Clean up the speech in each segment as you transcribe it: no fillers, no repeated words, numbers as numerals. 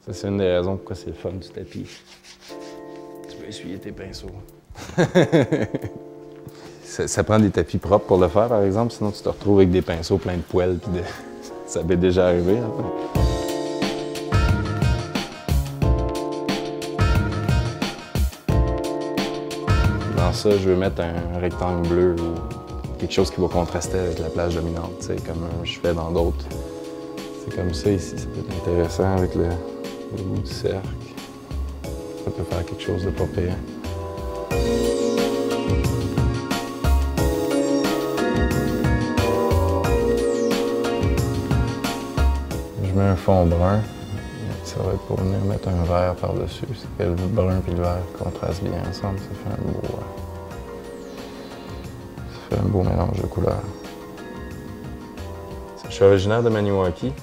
Ça, c'est une des raisons pourquoi c'est le fun du tapis. Tu peux essuyer tes pinceaux. Ça prend des tapis propres pour le faire, par exemple, sinon tu te retrouves avec des pinceaux pleins de poils. Puis de... Ça m'est déjà arrivé, en fait. Dans ça, je veux mettre un rectangle bleu ou quelque chose qui va contraster avec la plage dominante, comme je fais dans d'autres. C'est comme ça ici, ça peut être intéressant avec le bout du cercle. Ça peut faire quelque chose de pas pire. Je mets un fond brun. Ça va être pour venir mettre un vert par-dessus. C'est que le brun et le vert contrastent bien ensemble. Ça fait un beau mélange de couleurs. Je suis originaire de Maniwaki.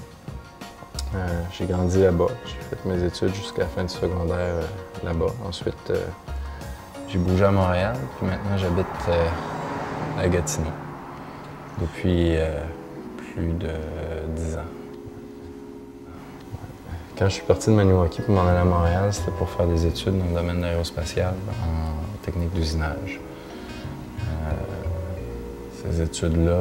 J'ai grandi là-bas. J'ai fait mes études jusqu'à la fin du secondaire là-bas. Ensuite, j'ai bougé à Montréal, puis maintenant j'habite à Gatineau depuis plus de 10 ans. Quand je suis parti de Maniwaki pour m'en aller à Montréal, c'était pour faire des études dans le domaine aérospatial en technique d'usinage. Ces études-là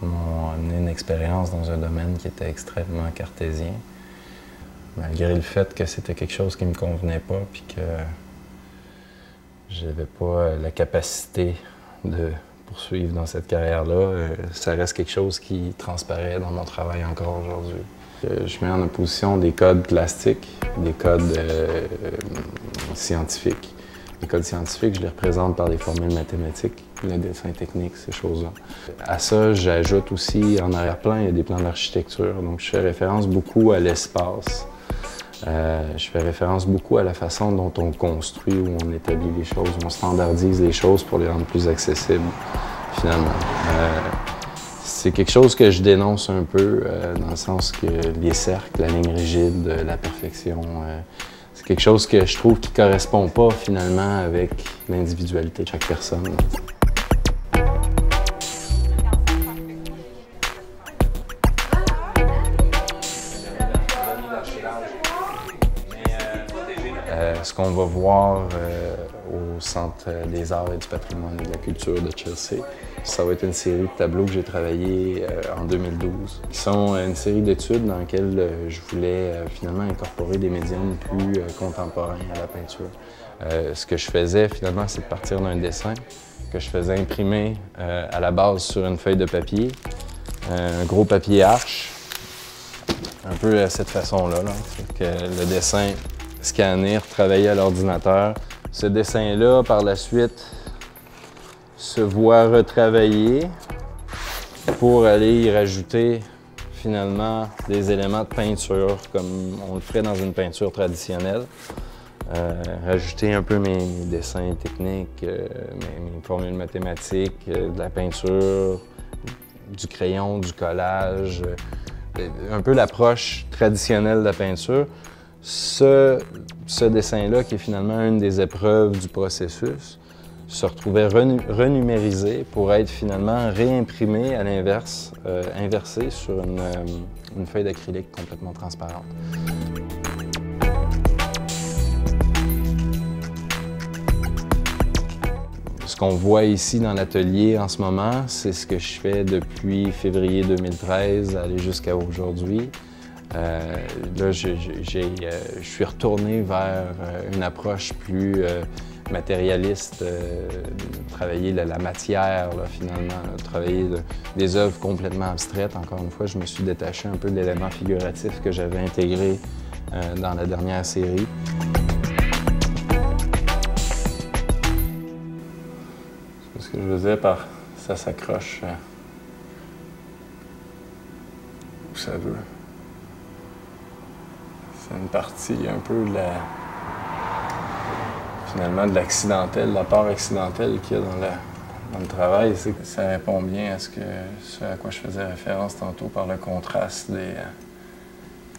m'ont amené une expérience dans un domaine qui était extrêmement cartésien, malgré le fait que c'était quelque chose qui ne me convenait pas puis que j'avais pas la capacité de poursuivre dans cette carrière-là. Ça reste quelque chose qui transparaît dans mon travail encore aujourd'hui. Je mets en opposition des codes plastiques, des codes scientifiques. Les codes scientifiques, je les représente par des formules mathématiques, le dessin technique, ces choses-là. À ça, j'ajoute aussi, en arrière-plan, il y a des plans d'architecture. Donc, je fais référence beaucoup à l'espace. Je fais référence beaucoup à la façon dont on construit, où on établit les choses, où on standardise les choses pour les rendre plus accessibles, finalement. C'est quelque chose que je dénonce un peu, dans le sens que les cercles, la ligne rigide, la perfection, c'est quelque chose que je trouve qui ne correspond pas finalement avec l'individualité de chaque personne. Ce qu'on va voir au Centre des arts et du patrimoine et de la culture de Chelsea, ça va être une série de tableaux que j'ai travaillé en 2012. Ils sont une série d'études dans lesquelles je voulais finalement incorporer des médiums plus contemporains à la peinture. Ce que je faisais finalement, c'est de partir d'un dessin que je faisais imprimer à la base sur une feuille de papier, un gros papier arche, un peu à cette façon-là. Que le dessin scanner, travailler à l'ordinateur. Ce dessin-là, par la suite, se voit retravaillé pour aller y rajouter finalement des éléments de peinture, comme on le ferait dans une peinture traditionnelle. Rajouter un peu mes dessins techniques, mes formules mathématiques, de la peinture, du crayon, du collage, un peu l'approche traditionnelle de la peinture. Ce dessin-là, qui est finalement une des épreuves du processus, se retrouvait renumérisé pour être finalement réimprimé à l'inverse, inversé sur une feuille d'acrylique complètement transparente. Ce qu'on voit ici dans l'atelier en ce moment, c'est ce que je fais depuis février 2013, aller jusqu'à aujourd'hui. Là, je suis retourné vers une approche plus matérialiste, travailler la matière, là, finalement, travailler des œuvres complètement abstraites. Encore une fois, je me suis détaché un peu de l'élément figuratif que j'avais intégré dans la dernière série. Ce que je faisais par ça s'accroche où ça veut. C'est une partie un peu de finalement de l'accidentel, la part accidentelle qu'il y a dans le travail. C'est que ça répond bien à ce à quoi je faisais référence tantôt par le contraste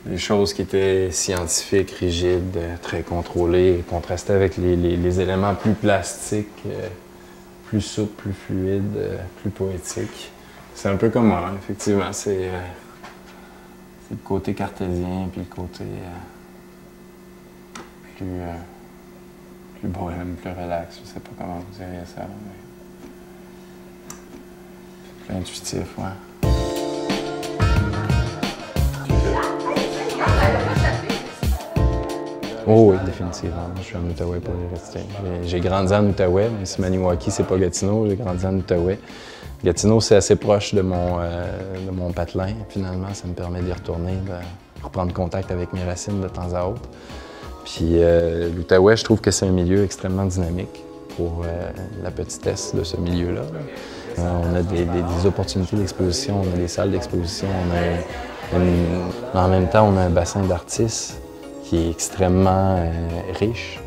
des choses qui étaient scientifiques, rigides, très contrôlées, contrastées avec les éléments plus plastiques, plus souples, plus fluides, plus poétiques. C'est un peu comme moi, effectivement. C'est le côté cartésien puis le côté plus bohème, plus relax. Je sais pas comment vous diriez ça, mais plus intuitif, ouais. Oh oui, définitivement. Je suis en Outaouais pour y rester. J'ai grandi en Outaouais, même si Maniwaki, c'est pas Gatineau, j'ai grandi en Outaouais. Gatineau, c'est assez proche de mon patelin. Finalement, ça me permet d'y retourner, de reprendre contact avec mes racines de temps à autre. Puis l'Outaouais, je trouve que c'est un milieu extrêmement dynamique pour la petitesse de ce milieu-là. On a des opportunités d'exposition, on a des salles d'exposition, en même temps, on a un bassin d'artistes qui est extrêmement riche.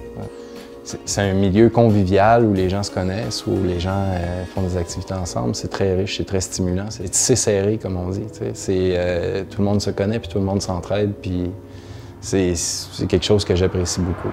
C'est un milieu convivial où les gens se connaissent, où les gens font des activités ensemble. C'est très riche, c'est très stimulant, c'est tissé serré, comme on dit. Tout le monde se connaît, puis tout le monde s'entraide, puis c'est quelque chose que j'apprécie beaucoup.